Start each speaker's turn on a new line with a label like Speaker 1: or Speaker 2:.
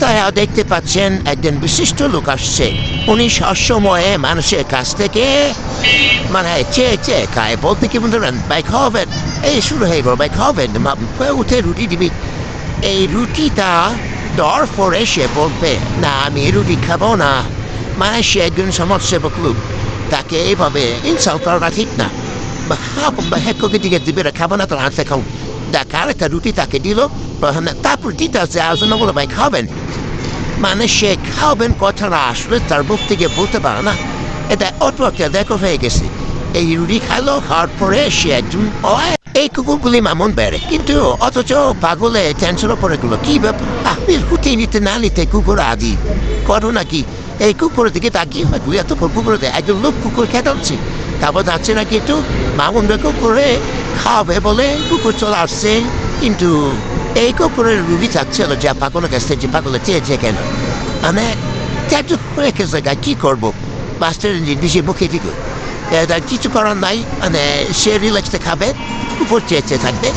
Speaker 1: রাস্তায় দেখতে পাচ্ছেন একজন বিশিষ্ট লোক আসছে। উনি সবসময় মানুষের কাছ থেকে মানে চেয়ে চেয়ে খায়, বলতে কি বলবেন ভাই খাওয়াবেন, এই শুরু হয়ে গেল ভাই খাওয়াবেন, উঠে রুটি দিবি। এই রুটিটা দেওয়ার পরে সে বলবে না আমি এই রুটি খাবো না, মানে সে একজন সমাজসেবক লোক, তাকে এইভাবে ইনসাল্ট করাটা ঠিক না। হেককে দিকে দিবে খাবো না, তো হাতে খাও দেখা একটা রুটি তাকে দিল, তারপর দিতে আছে আলোচনা বলে ভাই খাবেন, মানে সে খাবেন কথাটা আসলে তার মুখ থেকে বলতে পারে না। এটা অত একটা দেখো হয়ে গেছে। এই রুটি খাইলো, খাওয়ার পরে সে একজন এই কুকুরগুলি মামুন বেড়ে, কিন্তু অথচ পাগলে টেনশনও পড়ে গেলো কি ব্যাপার, আপনি রুটি নিতে না নিতে কুকুর আদি করো নাকি। এই কুকুরের দিকে তাকিয়ে দুই এত কুকুর একজন লোক কুকুর খেতে, তারপর যাচ্ছে নাকি একটু মামুন বে কুকুরে খাওয়াবে বলে কুকুর চলে আসছে, কিন্তু এই কুকুরের রুগী থাকছিল যে পাগলের কাছ থেকে, যে পাগলে চেয়েছে কেন, মানে একটু রেখে জায়গায় কী করবো, মাস্টারের বেশি মুখে দিকে তার কিছু করার নাই, মানে সে রিল্যাক্সে খাবে, কুকুর চেয়ে থাকবে।